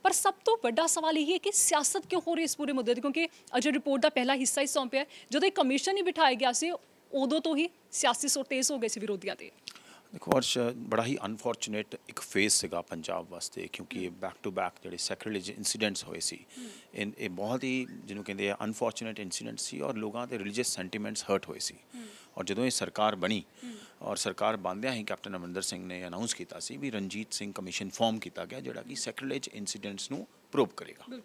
ਪਰ ਸਭ ਤੋਂ ਵੱਡਾ ਸਵਾਲ ਇਹ ਹੈ ਕਿ ਸਿਆਸਤ ਕਿਉਂ ਹੋ ਰਹੀ ਹੈ ਇਸ ਪੂਰੇ ਮੁੱਦੇ ਦੀ, ਕਿਉਂਕਿ ਅਜੇ ਰਿਪੋਰਟ ਦਾ ਪਹਿਲਾ ਹਿੱਸਾ ਹੀ ਸੌਂਪਿਆ। ਜਦੋਂ ਇਹ ਕਮਿਸ਼ਨ ਹੀ ਬਿਠਾਇਆ ਗਿਆ ਸੀ, ਉਦੋਂ ਤੋਂ ਹੀ ਸਿਆਸੀ ਸੁਰ ਤੇਜ਼ ਹੋ ਗਏ ਸੀ ਵਿਰੋਧੀਆਂ ਦੇ। ਦੇਖੋ ਹਰਸ਼, ਬੜਾ ਹੀ ਅਨਫੋਰਚੂਨੇਟ ਇੱਕ ਫੇਸ ਸੀਗਾ ਪੰਜਾਬ ਵਾਸਤੇ, ਕਿਉਂਕਿ ਇਹ ਬੈਕ ਟੂ ਬੈਕ ਜਿਹੜੇ ਸੈਕਰੇਲੇਜ ਇੰਸੀਡੈਂਟਸ ਹੋਏ ਸੀ, ਇਹ ਬਹੁਤ ਹੀ ਜਿਹਨੂੰ ਕਹਿੰਦੇ ਆ ਅਨਫੋਰਚੂਨੇਟ ਇੰਸੀਡੈਂਟ ਸੀ ਔਰ ਲੋਕਾਂ ਦੇ ਰਿਲੀਜੀਅਸ ਸੈਂਟੀਮੈਂਟਸ ਹਰਟ ਹੋਏ ਸੀ। ਔਰ ਜਦੋਂ ਇਹ ਸਰਕਾਰ ਬਣੀ ਔਰ ਸਰਕਾਰ ਬਣਦਿਆਂ ਹੀ ਕੈਪਟਨ ਅਮਰਿੰਦਰ ਸਿੰਘ ਨੇ ਅਨਾਉਂਸ ਕੀਤਾ ਸੀ ਵੀ ਰਣਜੀਤ ਸਿੰਘ ਕਮਿਸ਼ਨ ਫਾਰਮ ਕੀਤਾ ਗਿਆ, ਜਿਹੜਾ ਕਿ ਸੈਕਰੇਲੇਜ ਇੰਸੀਡੈਂਟਸ ਨੂੰ ਪ੍ਰੋਬ ਕਰੇਗਾ।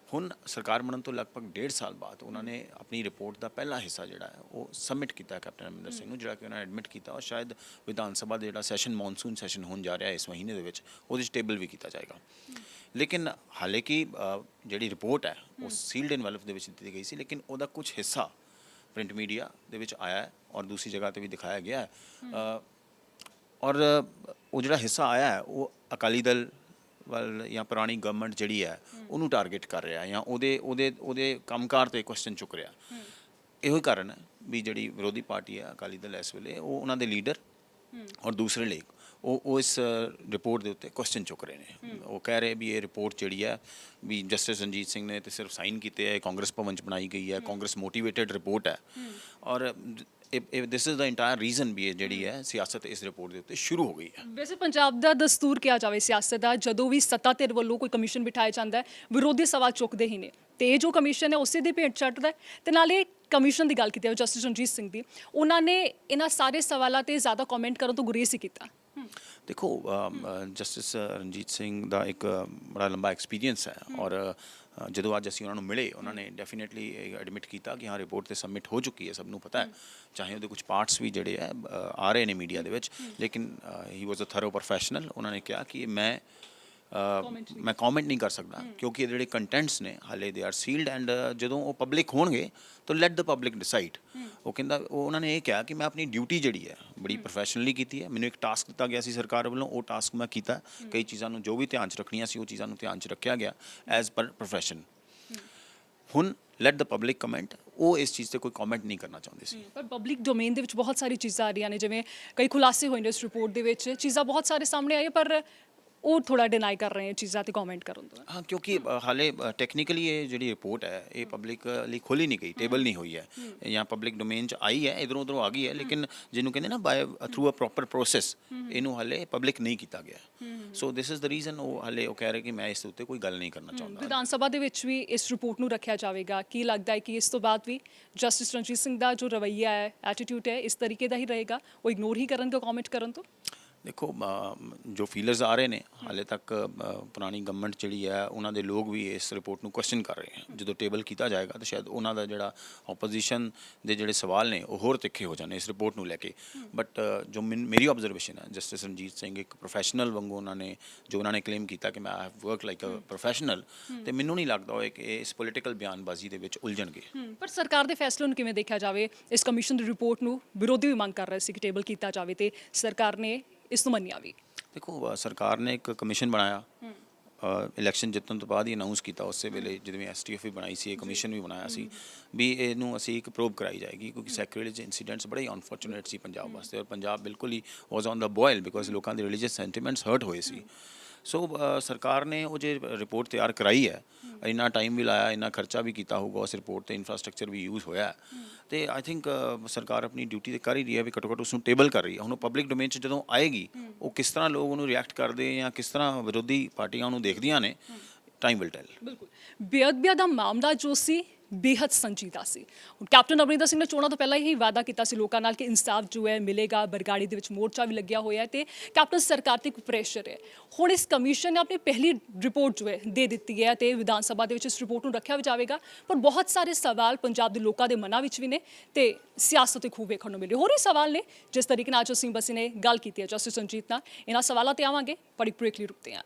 ਹੁਣ ਸਰਕਾਰ ਬਣਨ ਤੋਂ ਲਗਭਗ 1.5 ਸਾਲ ਬਾਅਦ ਉਹਨਾਂ ਨੇ ਆਪਣੀ ਰਿਪੋਰਟ ਦਾ ਪਹਿਲਾ ਹਿੱਸਾ ਜਿਹੜਾ ਹੈ ਉਹ ਸਬਮਿਟ ਕੀਤਾ ਕੈਪਟਨ ਅਮਰਿੰਦਰ ਸਿੰਘ ਨੂੰ, ਜਿਹੜਾ ਕਿ ਉਹਨਾਂ ਨੇ ਐਡਮਿਟ ਕੀਤਾ ਔਰ ਸ਼ਾਇਦ ਵਿਧਾਨ ਸਭਾ ਦਾ ਜਿਹੜਾ ਸੈਸ਼ਨ, ਮੌਨਸੂਨ ਸੈਸ਼ਨ ਹੋਣ ਜਾ ਰਿਹਾ ਇਸ ਮਹੀਨੇ ਦੇ ਵਿੱਚ, ਉਹਦੇ 'ਚ ਟੇਬਲ ਵੀ ਕੀਤਾ ਜਾਏਗਾ। ਲੇਕਿਨ ਹਾਲੇ ਕਿ ਜਿਹੜੀ ਰਿਪੋਰਟ ਹੈ ਉਹ ਸੀਲਡ ਇਨਵੈਲਪ ਦੇ ਵਿੱਚ ਦਿੱਤੀ ਗਈ ਸੀ, ਲੇਕਿਨ ਉਹਦਾ ਕੁਝ ਹਿੱਸਾ ਪ੍ਰਿੰਟ ਮੀਡੀਆ ਦੇ ਵਿੱਚ ਆਇਆ ਹੈ ਔਰ ਦੂਸਰੀ ਜਗ੍ਹਾ 'ਤੇ ਵੀ ਦਿਖਾਇਆ ਗਿਆ ਹੈ। ਔਰ ਉਹ ਜਿਹੜਾ ਹਿੱਸਾ ਆਇਆ ਹੈ ਉਹ ਅਕਾਲੀ ਦਲ ਵੱਲ ਜਾਂ ਪੁਰਾਣੀ ਗਵਰਨਮੈਂਟ ਜਿਹੜੀ ਹੈ ਉਹਨੂੰ ਟਾਰਗੇਟ ਕਰ ਰਿਹਾ ਜਾਂ ਉਹਦੇ ਕੰਮਕਾਰ 'ਤੇ ਕੁਐਸਚਨ ਚੁੱਕ ਰਿਹਾ। ਇਹੋ ਹੀ ਕਾਰਨ ਹੈ ਵੀ ਜਿਹੜੀ ਵਿਰੋਧੀ ਪਾਰਟੀ ਹੈ ਅਕਾਲੀ ਦਲ ਇਸ ਵੇਲੇ, ਉਹ ਉਹਨਾਂ ਦੇ ਲੀਡਰ ਔਰ ਦੂਸਰੇ ਲੀਗ, ਉਹ ਇਸ ਰਿਪੋਰਟ ਦੇ ਉੱਤੇ ਕੁਐਸਚਨ ਚੁੱਕ ਰਹੇ ਨੇ। ਉਹ ਕਹਿ ਰਹੇ ਵੀ ਇਹ ਰਿਪੋਰਟ ਜਿਹੜੀ ਹੈ ਵੀ ਜਸਟਿਸ ਰਣਜੀਤ ਸਿੰਘ ਨੇ ਤੇ ਸਿਰਫ ਸਾਈਨ ਕੀਤੇ ਹੈ, ਕਾਂਗਰਸ ਭਵਨ 'ਚ ਬਣਾਈ ਗਈ ਹੈ, ਕਾਂਗਰਸ ਮੋਟੀਵੇਟਡ ਰਿਪੋਰਟ ਹੈ ਔਰ this is the entire reason ਵੀ ਇਹ ਜਿਹੜੀ ਹੈ ਸਿਆਸਤ ਇਸ ਰਿਪੋਰਟ ਦੇ ਉੱਤੇ ਸ਼ੁਰੂ ਹੋ ਗਈ ਹੈ। ਵੈਸੇ ਪੰਜਾਬ ਦਾ ਦਸਤੂਰ ਕਿਹਾ ਜਾਵੇ ਸਿਆਸਤ ਦਾ, ਜਦੋਂ ਵੀ ਸੱਤਾ ਧਿਰ ਵੱਲੋਂ ਕੋਈ ਕਮਿਸ਼ਨ ਬਿਠਾਇਆ ਜਾਂਦਾ ਹੈ, ਵਿਰੋਧੀ ਸਵਾਲ ਚੁੱਕਦੇ ਹੀ ਨੇ ਤੇ ਇਹ ਜੋ ਕਮਿਸ਼ਨ ਹੈ ਉਸੇ ਦੀ ਭੇਟ ਚੜ੍ਹਦਾ ਹੈ। ਤੇ ਨਾਲੇ ਕਮਿਸ਼ਨ ਦੀ ਗੱਲ ਕੀਤੀ ਹੈ ਜਸਟਿਸ ਰਣਜੀਤ ਸਿੰਘ ਦੀ, ਉਹਨਾਂ ਨੇ ਇਹਨਾਂ ਸਾਰੇ ਸਵਾਲਾਂ ਤੇ ਜ਼ਿਆਦਾ ਕਮੈਂਟ ਕਰਨ ਤੋਂ ਗੁਰੇਜ਼ ਹੀ ਕੀਤਾ। ਦੇਖੋ ਜਸਟਿਸ ਰਣਜੀਤ ਸਿੰਘ ਦਾ ਇੱਕ ਬੜਾ ਲੰਬਾ ਐਕਸਪੀਰੀਅੰਸ ਹੈ ਔਰ ਜਦੋਂ ਅੱਜ ਅਸੀਂ ਉਹਨਾਂ ਨੂੰ ਮਿਲੇ, ਉਹਨਾਂ ਨੇ ਡੈਫੀਨੇਟਲੀ ਐਡਮਿਟ ਕੀਤਾ ਕਿ ਹਾਂ ਰਿਪੋਰਟ ਤੇ ਸਬਮਿਟ ਹੋ ਚੁੱਕੀ ਹੈ, ਸਭ ਨੂੰ ਪਤਾ ਹੈ, ਚਾਹੇ ਉਹਦੇ ਕੁਝ ਪਾਰਟਸ ਵੀ ਜਿਹੜੇ ਹੈ ਆ ਰਹੇ ਨੇ ਮੀਡੀਆ ਦੇ ਵਿੱਚ, ਲੇਕਿਨ ਹੀ ਵਾਜ਼ ਅ ਥਰੋ ਪ੍ਰੋਫੈਸ਼ਨਲ। ਉਹਨਾਂ ਨੇ ਕਿਹਾ ਕਿ ਮੈਂ ਕਮੈਂਟ ਨਹੀਂ ਕਰ ਸਕਦਾ ਕਿਉਂਕਿ ਇਹ ਜਿਹੜੇ ਕੰਟੈਂਟਸ ਨੇ ਹਾਲੇ ਦੇ ਆਰ ਸੀਲਡ ਐਂਡ ਜਦੋਂ ਉਹ ਪਬਲਿਕ ਹੋਣਗੇ ਤਾਂ ਲੈਟ ਦ ਪਬਲਿਕ ਡਿਸਾਈਡ। ਉਹ ਕਹਿੰਦਾ, ਉਹਨਾਂ ਨੇ ਇਹ ਕਿਹਾ ਕਿ ਮੈਂ ਆਪਣੀ ਡਿਊਟੀ ਜਿਹੜੀ ਹੈ ਬੜੀ ਪ੍ਰੋਫੈਸ਼ਨਲੀ ਕੀਤੀ ਹੈ। ਮੈਨੂੰ ਇੱਕ ਟਾਸਕ ਦਿੱਤਾ ਗਿਆ ਸੀ ਸਰਕਾਰ ਵੱਲੋਂ, ਉਹ ਟਾਸਕ ਮੈਂ ਕੀਤਾ। ਕਈ ਚੀਜ਼ਾਂ ਨੂੰ ਜੋ ਵੀ ਧਿਆਨ 'ਚ ਰੱਖਣੀਆਂ ਸੀ ਉਹ ਚੀਜ਼ਾਂ ਨੂੰ ਧਿਆਨ 'ਚ ਰੱਖਿਆ ਗਿਆ ਐਜ਼ ਪਰ ਪ੍ਰੋਫੈਸ਼ਨ। ਹੁਣ ਲੈਟ ਦ ਪਬਲਿਕ ਕਮੈਂਟ, ਉਹ ਇਸ ਚੀਜ਼ 'ਤੇ ਕੋਈ ਕਮੈਂਟ ਨਹੀਂ ਕਰਨਾ ਚਾਹੁੰਦੇ ਸੀ। ਪਰ ਪਬਲਿਕ ਡੋਮੇਨ ਦੇ ਵਿੱਚ ਬਹੁਤ ਸਾਰੀ ਚੀਜ਼ਾਂ ਆ ਰਹੀਆਂ ਨੇ, ਜਿਵੇਂ ਕਈ ਖੁਲਾਸੇ ਹੋਏ ਨੇ ਇਸ ਰਿਪੋਰਟ ਦੇ ਵਿੱਚ, ਚੀਜ਼ਾਂ ਬਹੁਤ ਸਾਰੇ ਸਾਹਮਣੇ ਆਈਆਂ, ਪਰ ਉਹ ਥੋੜਾ ਡਿਨਾਈ ਕਰ ਰਹੇ ਨੇ ਚੀਜ਼ਾਂ ਤੇ ਕਮੈਂਟ ਕਰਨ ਤੋਂ। ਹਾਂ, ਕਿਉਂਕਿ ਹਾਲੇ ਟੈਕਨੀਕਲੀ ਇਹ ਜਿਹੜੀ ਰਿਪੋਰਟ ਹੈ ਇਹ ਪਬਲਿਕ ਲਈ ਖੋਲੀ ਨਹੀਂ ਗਈ, ਟੇਬਲ ਨਹੀਂ ਹੋਈ ਹੈ ਜਾਂ ਪਬਲਿਕ ਡੋਮੇਨ 'ਚ ਆਈ ਹੈ, ਇੱਧਰੋਂ ਉੱਧਰੋਂ ਆ ਗਈ ਹੈ, ਲੇਕਿਨ ਜਿਹਨੂੰ ਕਹਿੰਦੇ ਨਾ ਬਾਏ ਥਰੂ ਅ ਪ੍ਰੋਪਰ ਪ੍ਰੋਸੈਸ ਇਹਨੂੰ ਹਾਲੇ ਪਬਲਿਕ ਨਹੀਂ ਕੀਤਾ ਗਿਆ। ਸੋ ਦਿਸ ਇਜ਼ ਦ ਰੀਜ਼ਨ ਉਹ ਹਾਲੇ ਉਹ ਕਹਿ ਰਹੇ ਕਿ ਮੈਂ ਇਸ ਦੇ ਉੱਤੇ ਕੋਈ ਗੱਲ ਨਹੀਂ ਕਰਨਾ ਚਾਹੁੰਦਾ। ਵਿਧਾਨ ਸਭਾ ਦੇ ਵਿੱਚ ਵੀ ਇਸ ਰਿਪੋਰਟ ਨੂੰ ਰੱਖਿਆ ਜਾਵੇਗਾ। ਕੀ ਲੱਗਦਾ ਹੈ ਕਿ ਇਸ ਤੋਂ ਬਾਅਦ ਵੀ ਜਸਟਿਸ ਰਣਜੀਤ ਸਿੰਘ ਦਾ ਜੋ ਰਵੱਈਆ ਹੈ, ਐਟੀਟਿਊਡ ਹੈ, ਇਸ ਤਰੀਕੇ ਦਾ ਹੀ ਰਹੇਗਾ? ਉਹ ਇਗਨੋਰ ਹੀ ਕਰਨਗੇ ਕਮੈਂਟ ਕਰਨ ਤੋਂ? ਦੇਖੋ ਜੋ ਫੀਲਰਸ ਆ ਰਹੇ ਨੇ ਹਾਲੇ ਤੱਕ, ਪੁਰਾਣੀ ਗਵਰਨਮੈਂਟ ਜਿਹੜੀ ਹੈ ਉਹਨਾਂ ਦੇ ਲੋਕ ਵੀ ਇਸ ਰਿਪੋਰਟ ਨੂੰ ਕੁਐਸਚਨ ਕਰ ਰਹੇ ਹਨ। ਜਦੋਂ ਟੇਬਲ ਕੀਤਾ ਜਾਏਗਾ ਤਾਂ ਸ਼ਾਇਦ ਉਹਨਾਂ ਦਾ ਜਿਹੜਾ ਆਪੋਜੀਸ਼ਨ ਦੇ ਜਿਹੜੇ ਸਵਾਲ ਨੇ ਉਹ ਹੋਰ ਤਿੱਖੇ ਹੋ ਜਾਣੇ ਇਸ ਰਿਪੋਰਟ ਨੂੰ ਲੈ ਕੇ। ਬਟ ਜੋ ਮੇਰੀ ਆਬਜ਼ਰਵੇਸ਼ਨ ਹੈ, ਜਸਟਿਸ ਰਣਜੀਤ ਸਿੰਘ ਇੱਕ ਪ੍ਰੋਫੈਸ਼ਨਲ ਵਾਂਗੂ ਉਹਨਾਂ ਨੇ ਕਲੇਮ ਕੀਤਾ ਕਿ ਮੈਂ have work like a professional, ਤੇ ਮੈਨੂੰ ਨਹੀਂ ਲੱਗਦਾ ਹੋਏ ਕਿ ਇਸ ਪੋਲੀਟੀਕਲ ਬਿਆਨਬਾਜ਼ੀ ਦੇ ਵਿੱਚ ਉਲਝਣਗੇ। ਪਰ ਸਰਕਾਰ ਦੇ ਫੈਸਲੇ ਨੂੰ ਕਿਵੇਂ ਦੇਖਿਆ ਜਾਵੇ? ਇਸ ਕਮਿਸ਼ਨ ਦੀ ਰਿਪੋਰਟ ਨੂੰ ਵਿਰੋਧੀ ਵੀ ਮੰਗ ਕਰ ਰਹੇ ਸੀ ਕਿ ਟੇਬਲ ਕੀਤਾ ਜਾਵੇ ਤੇ ਸਰਕਾਰ ਨੇ ਇਸ ਨੂੰ ਮੰਨਿਆ ਵੀ। ਦੇਖੋ ਸਰਕਾਰ ਨੇ ਇੱਕ ਕਮਿਸ਼ਨ ਬਣਾਇਆ, ਇਲੈਕਸ਼ਨ ਜਿੱਤਣ ਤੋਂ ਬਾਅਦ ਹੀ ਅਨਾਉਂਸ ਕੀਤਾ ਉਸੇ ਵੇਲੇ ਜਿਵੇਂ ਐਸਟੀਐਫ ਵੀ ਬਣਾਈ ਸੀ, ਇਹ ਕਮਿਸ਼ਨ ਵੀ ਬਣਾਇਆ ਸੀ ਵੀ ਇਹਨੂੰ ਅਸੀਂ ਇੱਕ ਪ੍ਰੋਬ ਕਰਾਈ ਜਾਏਗੀ, ਕਿਉਂਕਿ ਸੈਕਰੇਜ ਇੰਸੀਡੈਂਟਸ ਬੜੇ ਅਨਫੋਰਚੂਨੇਟ ਸੀ ਪੰਜਾਬ ਵਾਸਤੇ, ਔਰ ਪੰਜਾਬ ਬਿਲਕੁਲ ਹੀ ਵਾਜ਼ ਔਨ ਦਾ ਬੋਇਲ ਬਿਕੋਜ਼ ਲੋਕਾਂ ਦੇ ਰਿਲੀਜੀਅਸ ਸੈਂਟੀਮੈਂਟਸ ਹਰਟ ਹੋਏ ਸੀ। ਸੋ ਸਰਕਾਰ ਨੇ ਉਹ ਜੇ ਰਿਪੋਰਟ ਤਿਆਰ ਕਰਾਈ ਹੈ, ਇੰਨਾ ਟਾਈਮ ਵੀ ਲਾਇਆ, ਇੰਨਾ ਖਰਚਾ ਵੀ ਕੀਤਾ ਹੋਊਗਾ ਉਸ ਰਿਪੋਰਟ 'ਤੇ, ਇਨਫਰਾਸਟਰਕਚਰ ਵੀ ਯੂਜ਼ ਹੋਇਆ, ਤੇ ਆਈ ਥਿੰਕ ਸਰਕਾਰ ਆਪਣੀ ਡਿਊਟੀ ਤੇ ਕਰ ਹੀ ਰਹੀ ਹੈ ਵੀ ਘੱਟੋ ਘੱਟ ਉਸ ਨੂੰ ਟੇਬਲ ਕਰ ਰਹੀ ਹੈ। ਹੁਣ ਉਹ ਪਬਲਿਕ ਡੋਮੇਨ 'ਚ ਜਦੋਂ ਆਏਗੀ, ਉਹ ਕਿਸ ਤਰ੍ਹਾਂ ਲੋਕ ਉਹਨੂੰ ਰਿਐਕਟ ਕਰਦੇ ਜਾਂ ਕਿਸ ਤਰ੍ਹਾਂ ਵਿਰੋਧੀ ਪਾਰਟੀਆਂ ਉਹਨੂੰ ਦੇਖਦੀਆਂ ਨੇ, ਟਾਈਮ ਵਿਲ ਟੈਲ। ਬਿਲਕੁਲ, ਬੇਅਦਬੀਆਂ ਦਾ ਮਾਮਲਾ ਜੋ ਸੀ ਬੇਹੱਦ ਸੰਜੀਦਾ ਸੀ। ਹੁਣ ਕੈਪਟਨ ਅਮਰਿੰਦਰ ਸਿੰਘ ਨੇ ਚੋਣਾਂ ਤੋਂ ਪਹਿਲਾਂ ਹੀ ਵਾਅਦਾ ਕੀਤਾ ਸੀ ਲੋਕਾਂ ਨਾਲ ਕਿ ਇਨਸਾਫ ਜੋ ਹੈ ਮਿਲੇਗਾ, ਬਰਗਾੜੀ ਦੇ ਵਿੱਚ ਮੋਰਚਾ ਵੀ ਲੱਗਿਆ ਹੋਇਆ ਹੈ ਤੇ ਕੈਪਟਨ ਸਰਕਾਰ ਤੇ ਇੱਕ ਪ੍ਰੈਸ਼ਰ ਹੈ। ਹੁਣ ਇਸ ਕਮਿਸ਼ਨ ਨੇ ਆਪਣੀ ਪਹਿਲੀ ਰਿਪੋਰਟ ਜੋ ਹੈ ਦੇ ਦਿੱਤੀ ਹੈ ਤੇ ਵਿਧਾਨ ਸਭਾ ਦੇ ਵਿੱਚ ਇਸ ਰਿਪੋਰਟ ਨੂੰ ਰੱਖਿਆ ਵੀ ਜਾਵੇਗਾ, ਪਰ ਬਹੁਤ ਸਾਰੇ ਸਵਾਲ ਪੰਜਾਬ ਦੇ ਲੋਕਾਂ ਦੇ ਮਨਾਂ ਵਿੱਚ ਵੀ ਨੇ ਤੇ ਸਿਆਸਤ ਤੇ ਖੂਬ ਵੇਖਣ ਨੂੰ ਮਿਲੇ। ਹੋਰ ਇਹ ਸਵਾਲ ਨੇ ਜਿਸ ਤਰੀਕੇ ਨਾਲ ਜੋ ਸਿੰਘ ਬਸੀ ਨੇ ਗੱਲ ਕੀਤੀ ਹੈ ਜਸਟਿਸ ਰਣਜੀਤ ਨਾਲ, ਇਹਨਾਂ ਸਵਾਲਾਂ ਤੇ ਆਵਾਂਗੇ, ਪਰ ਇੱਕ ਬ੍ਰੇਕ ਲਈ ਰੁਕਦੇ ਹਾਂ।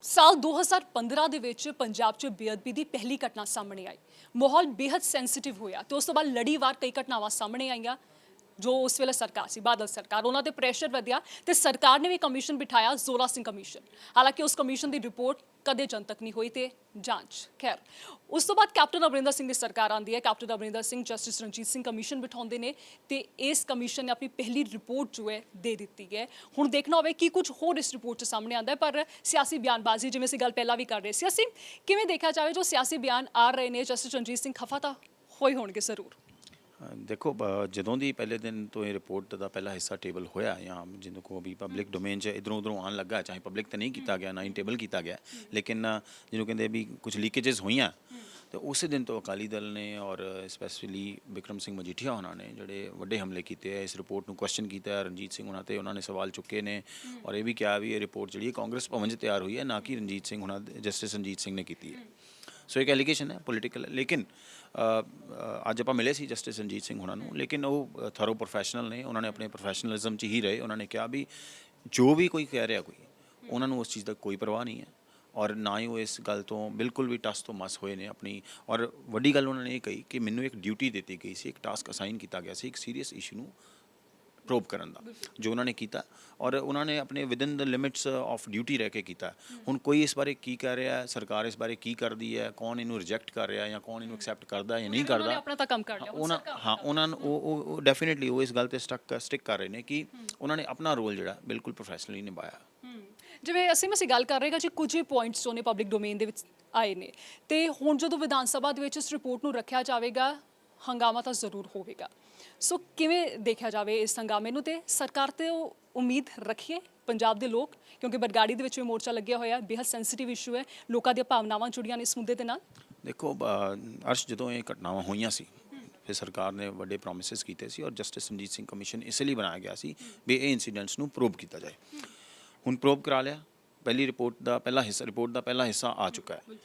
ਸਾਲ 2015 ਦੇ ਵਿੱਚ ਪੰਜਾਬ 'ਚ ਬੇਅਦਬੀ ਦੀ ਪਹਿਲੀ ਘਟਨਾ ਸਾਹਮਣੇ ਆਈ, ਮਾਹੌਲ ਬੇहद ਸੈਂਸਿਟਿਵ ਹੋਇਆ ਤੇ ਉਸ ਤੋਂ ਬਾਅਦ ਲੜੀਵਾਰ ਕਈ ਘਟਨਾਵਾਂ ਸਾਹਮਣੇ ਆਈਆਂ। ਜੋ ਉਸ ਵੇਲੇ ਸਰਕਾਰ ਸੀ, ਬਾਦਲ ਸਰਕਾਰ, ਉਹਨਾਂ ਤੇ ਪ੍ਰੈਸ਼ਰ ਵਧਿਆ ਤੇ ਸਰਕਾਰ ਨੇ ਵੀ ਕਮਿਸ਼ਨ ਬਿਠਾਇਆ, ਜ਼ੋਰਾ ਸਿੰਘ ਕਮਿਸ਼ਨ। ਹਾਲਾਂਕਿ ਉਸ ਕਮਿਸ਼ਨ ਦੀ ਰਿਪੋਰਟ ਕਦੇ ਜਨਤਕ ਨਹੀਂ ਹੋਈ ਤੇ ਜਾਂਚ। ਖੈਰ, ਉਸ ਤੋਂ ਬਾਅਦ ਕੈਪਟਨ ਅਮਰਿੰਦਰ ਸਿੰਘ ਦੀ ਸਰਕਾਰ ਆਉਂਦੀ ਹੈ, captain Amarinder Singh justice Ranjit Singh commission ਬਿਠਾਉਂਦੇ ਨੇ ਤੇ ਇਸ ਕਮਿਸ਼ਨ ਨੇ ਆਪਣੀ ਪਹਿਲੀ ਰਿਪੋਰਟ ਜੋ ਹੈ ਦੇ ਦਿੱਤੀ ਹੈ। ਹੁਣ ਦੇਖਣਾ ਹੋਵੇ ਕੀ ਕੁਝ ਹੋਰ ਇਸ ਰਿਪੋਰਟ 'ਚ ਸਾਹਮਣੇ ਆਉਂਦਾ ਹੈ, ਪਰ ਸਿਆਸੀ ਬਿਆਨਬਾਜ਼ੀ ਜਿਵੇਂ ਅਸੀਂ ਗੱਲ ਪਹਿਲਾਂ ਵੀ ਕਰ ਰਹੇ ਸੀ, ਅਸੀਂ ਕਿਵੇਂ ਦੇਖਿਆ ਜਾਵੇ ਜੋ ਸਿਆਸੀ ਬਿਆਨ ਆ ਰਹੇ ਨੇ, ਜਸਟਿਸ ਰਣਜੀਤ ਸਿੰਘ ਖਫਾ ਤਾਂ ਹੋਏ ਹੋਣਗੇ ਜ਼ਰੂਰ। ਦੇਖੋ, ਜਦੋਂ ਦੀ ਪਹਿਲੇ ਦਿਨ ਤੋਂ ਇਹ ਰਿਪੋਰਟ ਦਾ ਪਹਿਲਾ ਹਿੱਸਾ ਟੇਬਲ ਹੋਇਆ ਜਾਂ ਜਿਹਨੂੰ ਕੋ ਵੀ ਪਬਲਿਕ ਡੋਮੇਨ 'ਚ ਇੱਧਰੋਂ ਉੱਧਰੋਂ ਆਉਣ ਲੱਗਾ, ਚਾਹੇ ਪਬਲਿਕ ਤਾਂ ਨਹੀਂ ਕੀਤਾ ਗਿਆ, ਨਾ ਹੀ ਟੇਬਲ ਕੀਤਾ ਗਿਆ, ਲੇਕਿਨ ਜਿਹਨੂੰ ਕਹਿੰਦੇ ਵੀ ਕੁਝ ਲੀਕੇजेस ਹੋਈਆਂ, ਤੇ ਉਸੇ ਦਿਨ ਤੋਂ ਅਕਾਲੀ ਦਲ ਨੇ ਔਰ ਸਪੈਸ਼ਲੀ ਬਿਕਰਮ ਸਿੰਘ ਮਜੀਠੀਆ ਉਹਨਾਂ ਨੇ ਜਿਹੜੇ ਵੱਡੇ ਹਮਲੇ ਕੀਤੇ ਹੈ, ਇਸ ਰਿਪੋਰਟ ਨੂੰ ਕੁਐਸਚਨ ਕੀਤਾ ਹੈ, ਰਣਜੀਤ ਸਿੰਘ ਉਹਨਾਂ ਤੇ ਉਹਨਾਂ ਨੇ ਸਵਾਲ ਚੁੱਕੇ ਨੇ ਔਰ ਇਹ ਵੀ ਕਿਹਾ ਵੀ ਇਹ ਰਿਪੋਰਟ ਜਿਹੜੀ ਕਾਂਗਰਸ ਭਵਨ 'ਚ ਤਿਆਰ ਹੋਈ ਹੈ, ਨਾ ਕਿ ਰਣਜੀਤ ਸਿੰਘ ਉਹਨਾਂ ਜਸਟਿਸ ਰਣਜੀਤ ਸਿੰਘ ਨੇ ਕੀਤੀ ਹੈ। ਸੋ ਇੱਕ ਐਲੀਗੇਸ਼ਨ ਹੈ ਪੋਲੀਟੀਕਲ, ਲੇਕਿਨ ਅੱਜ ਆਪਾਂ ਮਿਲੇ ਸੀ ਜਸਟਿਸ ਰਣਜੀਤ ਸਿੰਘ ਉਹਨਾਂ ਨੂੰ, ਲੇਕਿਨ ਉਹ ਥਰੋ ਪ੍ਰੋਫੈਸ਼ਨਲ ਨੇ, ਉਹਨਾਂ ਨੇ ਆਪਣੇ ਪ੍ਰੋਫੈਸ਼ਨਲਿਜ਼ਮ 'ਚ ਹੀ ਰਹੇ। ਉਹਨਾਂ ਨੇ ਕਿਹਾ ਵੀ ਜੋ ਵੀ ਕੋਈ ਕਹਿ ਰਿਹਾ ਕੋਈ, ਉਹਨਾਂ ਨੂੰ ਉਸ ਚੀਜ਼ ਦਾ ਕੋਈ ਪਰਵਾਹ ਨਹੀਂ ਹੈ ਔਰ ਨਾ ਹੀ ਉਹ ਇਸ ਗੱਲ ਤੋਂ ਬਿਲਕੁਲ ਵੀ ਟਸ ਤੋਂ ਮਸ ਹੋਏ ਨੇ ਆਪਣੀ। ਔਰ ਵੱਡੀ ਗੱਲ ਉਹਨਾਂ ਨੇ ਇਹ ਕਹੀ ਕਿ ਮੈਨੂੰ ਇੱਕ ਡਿਊਟੀ ਦਿੱਤੀ ਗਈ ਸੀ, ਇੱਕ ਟਾਸਕ ਅਸਾਈਨ ਕੀਤਾ ਗਿਆ ਸੀ ਇੱਕ ਸੀਰੀਅਸ ਇਸ਼ੂ ਨੂੰ ਪ੍ਰੋਬ ਕਰਨ ਦਾ, ਜੋ ਉਹਨਾਂ ਨੇ ਕੀਤਾ ਔਰ ਉਹਨਾਂ ਨੇ ਆਪਣੇ ਵਿਦਨ ਦ ਲਿਮਿਟਸ ਆਫ ਡਿਊਟੀ ਰਹਿ ਕੇ ਕੀਤਾ। ਹੁਣ ਕੋਈ ਇਸ ਬਾਰੇ ਕੀ ਕਹਿ ਰਿਹਾ, ਸਰਕਾਰ ਇਸ ਬਾਰੇ ਕੀ ਕਰਦੀ ਹੈ, ਕੌਣ ਇਹਨੂੰ ਰਿਜੈਕਟ ਕਰ ਰਿਹਾ ਜਾਂ ਕੌਣ ਇਹਨੂੰ ਐਕਸੈਪਟ ਕਰਦਾ ਜਾਂ ਨਹੀਂ ਕਰਦਾ, ਆਪਣਾ ਤਾਂ ਕੰਮ ਕਰ ਲਿਆ ਉਹਨਾਂ ਨੂੰ ਉਹ ਡੈਫੀਨੇਟਲੀ ਉਹ ਇਸ ਗੱਲ ਤੇ ਸਟਿਕ ਕਰ ਰਹੇ ਨੇ ਕਿ ਉਹਨਾਂ ਨੇ ਆਪਣਾ ਰੋਲ ਜਿਹੜਾ ਬਿਲਕੁਲ ਪ੍ਰੋਫੈਸ਼ਨਲੀ ਨਿਭਾਇਆ। ਜਿਵੇਂ ਅਸੀਂ ਗੱਲ ਕਰ ਰਹੇ ਹਾਂ ਜੀ, ਕੁਝ ਹੀ ਪੁਆਇੰਟਸ ਜੋ ਨੇ ਪਬਲਿਕ ਡੋਮੇਨ ਦੇ ਵਿੱਚ ਆਏ ਨੇ ਤੇ ਹੁਣ ਜਦੋਂ ਵਿਧਾਨ ਸਭਾ ਦੇ ਵਿੱਚ ਇਸ ਰਿਪੋਰਟ ਨੂੰ ਰੱਖਿਆ ਜਾਵੇਗਾ, ਹੰਗਾਮਾ ਤਾਂ ਜ਼ਰੂਰ ਹੋਵੇਗਾ। ਸੋ ਕਿਵੇਂ ਦੇਖਿਆ ਜਾਵੇ ਇਸ ਹੰਗਾਮੇ ਨੂੰ ਤੇ ਸਰਕਾਰ ਤੇ ਉਹ ਉਮੀਦ ਰੱਖੀਏ ਪੰਜਾਬ ਦੇ ਲੋਕ, ਕਿਉਂਕਿ ਬਰਗਾੜੀ ਦੇ ਵਿੱਚ ਵੀ ਮੋਰਚਾ ਲੱਗਿਆ ਹੋਇਆ, ਬੇਹੱਦ ਸੈਂਸਿਟਿਵ ਇਸ਼ੂ ਹੈ, ਲੋਕਾਂ ਦੀਆਂ ਭਾਵਨਾਵਾਂ ਜੁੜੀਆਂ ਨੇ ਇਸ ਮੁੱਦੇ ਦੇ ਨਾਲ। ਦੇਖੋ ਅਰਸ਼, ਜਦੋਂ ਇਹ ਘਟਨਾਵਾਂ ਹੋਈਆਂ ਸੀ ਫਿਰ ਸਰਕਾਰ ਨੇ ਵੱਡੇ ਪ੍ਰੋਮਿਸਿਸ ਕੀਤੇ ਸੀ ਔਰ ਜਸਟਿਸ ਰਣਜੀਤ ਸਿੰਘ ਕਮਿਸ਼ਨ ਇਸ ਲਈ ਬਣਾਇਆ ਗਿਆ ਸੀ ਵੀ ਇਹ ਇਨਸੀਡੈਂਟਸ ਨੂੰ ਪ੍ਰੋਬ ਕੀਤਾ ਜਾਏ। ਹੁਣ ਪ੍ਰੋਬ ਕਰਾ ਲਿਆ, ਪਹਿਲੀ ਰਿਪੋਰਟ ਦਾ ਪਹਿਲਾ ਹਿੱਸਾ ਆ ਚੁੱਕਾ ਹੈ।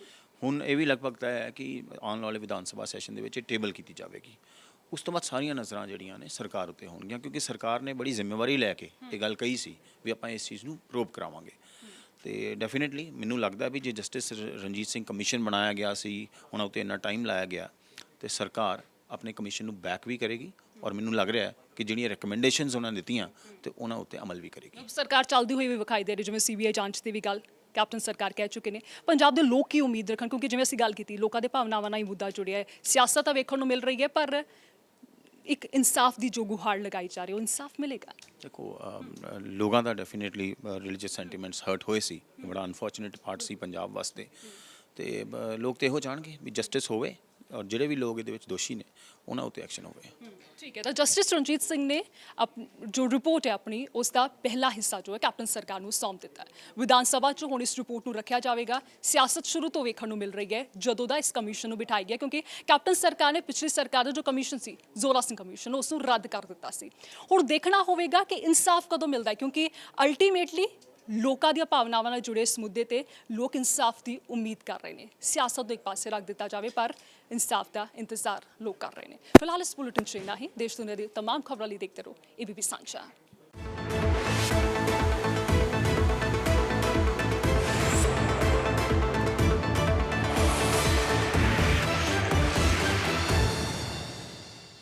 ਹੁਣ ਇਹ ਵੀ ਲਗਭਗ ਤੈਅ ਹੈ ਕਿ ਆਉਣ ਵਾਲੇ ਵਿਧਾਨ ਸਭਾ ਸੈਸ਼ਨ ਦੇ ਵਿੱਚ ਇਹ ਟੇਬਲ ਕੀਤੀ ਜਾਵੇਗੀ। ਉਸ ਤੋਂ ਬਾਅਦ ਸਾਰੀਆਂ ਨਜ਼ਰਾਂ ਜਿਹੜੀਆਂ ਨੇ ਸਰਕਾਰ ਉੱਤੇ ਹੋਣਗੀਆਂ, ਕਿਉਂਕਿ ਸਰਕਾਰ ਨੇ ਬੜੀ ਜ਼ਿੰਮੇਵਾਰੀ ਲੈ ਕੇ ਇਹ ਗੱਲ ਕਹੀ ਸੀ ਵੀ ਆਪਾਂ ਇਸ ਚੀਜ਼ ਨੂੰ ਪ੍ਰੋਬ ਕਰਾਵਾਂਗੇ। ਤੇ ਡੈਫੀਨੇਟਲੀ ਮੈਨੂੰ ਲੱਗਦਾ ਵੀ ਜੇ ਜਸਟਿਸ ਰਣਜੀਤ ਸਿੰਘ ਕਮਿਸ਼ਨ ਬਣਾਇਆ ਗਿਆ ਸੀ, ਉਹਨਾਂ ਉੱਤੇ ਇੰਨਾ ਟਾਈਮ ਲਾਇਆ ਗਿਆ, ਤੇ ਸਰਕਾਰ ਆਪਣੇ ਕਮਿਸ਼ਨ ਨੂੰ ਬੈਕ ਵੀ ਕਰੇਗੀ ਔਰ ਮੈਨੂੰ ਲੱਗ ਰਿਹਾ ਹੈ ਕਿ ਜਿਹੜੀਆਂ ਰეკਮੈਂਡੇਸ਼ਨਸ ਉਹਨਾਂ ਨੇ ਦਿੱਤੀਆਂ ਤੇ ਉਹਨਾਂ ਉੱਤੇ ਅਮਲ ਵੀ ਕਰੇਗੀ। ਸਰਕਾਰ ਚੱਲਦੀ ਹੋਈ ਵੀ ਵਿਖਾਈ ਦੇ ਰਹੀ, ਜਿਵੇਂ ਸੀਬੀਆਈ ਜਾਂਚ ਦੀ ਵੀ ਗੱਲ ਕੈਪਟਨ ਸਰਕਾਰ ਕਹਿ ਚੁੱਕੇ ਨੇ। ਪੰਜਾਬ ਦੇ ਲੋਕ ਕੀ ਉਮੀਦ ਰੱਖਣ, ਕਿਉਂਕਿ ਜਿਵੇਂ ਅਸੀਂ ਗੱਲ ਕੀਤੀ ਲੋਕਾਂ ਦੇ ਭਾਵਨਾਵਾਂ ਨਾਲ ਹੀ ਮੁੱਦਾ ਜੁੜਿਆ ਹੈ, ਸਿਆਸਤ ਤਾਂ ਵੇਖਣ ਨੂੰ ਮਿਲ ਰਹੀ ਹੈ ਪਰ ਇੱਕ ਇਨਸਾਫ ਦੀ ਜੋ ਗੁਹਾਰ ਲਗਾਈ ਜਾ ਰਹੀ, ਉਹ ਇਨਸਾਫ ਮਿਲੇਗਾ? ਦੇਖੋ, ਲੋਕਾਂ ਦਾ ਡੈਫੀਨੇਟਲੀ ਰਿਲੀਜੀਅਸ ਸੈਂਟੀਮੈਂਟਸ ਹਰਟ ਹੋਏ ਸੀ, ਬੜਾ ਅਨਫੋਰਚੂਨੇਟ ਪਾਰਟ ਸੀ ਪੰਜਾਬ ਵਾਸਤੇ, ਤੇ ਲੋਕ ਤੇ ਇਹੋ ਚਾਹਣਗੇ ਵੀ ਜਸਟਿਸ ਹੋਵੇ ਔਰ ਜਿਹੜੇ ਵੀ ਲੋਕ ਇਹਦੇ ਵਿੱਚ ਦੋਸ਼ੀ ਨੇ ਉਹਨਾਂ ਉੱਤੇ ਐਕਸ਼ਨ ਹੋਵੇ। ਠੀਕ ਹੈ, ਤਾਂ ਜਸਟਿਸ ਰਣਜੀਤ ਸਿੰਘ ਨੇ ਜੋ ਰਿਪੋਰਟ ਹੈ ਆਪਣੀ, ਉਸ ਦਾ ਪਹਿਲਾ ਹਿੱਸਾ ਜੋ ਹੈ ਕੈਪਟਨ ਸਰਕਾਰ ਨੂੰ ਸੌਂਪ ਦਿੱਤਾ ਹੈ। ਵਿਧਾਨ ਸਭਾ 'ਚ ਹੁਣ ਇਸ ਰਿਪੋਰਟ ਨੂੰ ਰੱਖਿਆ ਜਾਵੇਗਾ। ਸਿਆਸਤ ਸ਼ੁਰੂ ਤੋਂ ਵੇਖਣ ਨੂੰ ਮਿਲ ਰਹੀ ਹੈ ਜਦੋਂ ਦਾ ਇਸ ਕਮਿਸ਼ਨ ਨੂੰ ਬਿਠਾਇਆ ਗਿਆ, ਕਿਉਂਕਿ ਕੈਪਟਨ ਸਰਕਾਰ ਨੇ ਪਿਛਲੀ ਸਰਕਾਰ ਦਾ ਜੋ ਕਮਿਸ਼ਨ ਸੀ, ਜ਼ੋਰਾ ਸਿੰਘ ਕਮਿਸ਼ਨ, ਉਸ ਨੂੰ ਰੱਦ ਕਰ ਦਿੱਤਾ ਸੀ। ਹੁਣ ਦੇਖਣਾ ਹੋਵੇਗਾ ਕਿ ਇਨਸਾਫ ਕਦੋਂ ਮਿਲਦਾ ਹੈ, ਕਿਉਂਕਿ ਅਲਟੀਮੇਟਲੀ ਲੋਕਾਂ ਦੀਆਂ ਭਾਵਨਾਵਾਂ ਨਾਲ ਜੁੜੇ ਇਸ ਮੁੱਦੇ ਤੇ ਲੋਕ ਇਨਸਾਫ ਦੀ ਉਮੀਦ ਕਰ ਰਹੇ ਨੇ। ਸਿਆਸਤ ਨੂੰ ਇੱਕ ਪਾਸੇ ਰੱਖ ਦਿੱਤਾ ਜਾਵੇ, ਪਰ ਇਨਸਾਫ ਦਾ ਇੰਤਜ਼ਾਰ ਲੋਕ ਕਰ ਰਹੇ ਨੇ। ਫਿਲਹਾਲ ਇਸ ਬੁਲੇਟਿਨ 'ਚ ਇੰਨਾ ਹੀ। ਦੇਸ਼ ਦੁਨੀਆ ਦੀ तमाम ਖਬਰਾਂ ਲਈ ਦੇਖਦੇ ਰਹੋ ABP ਸਾਂਝਾ।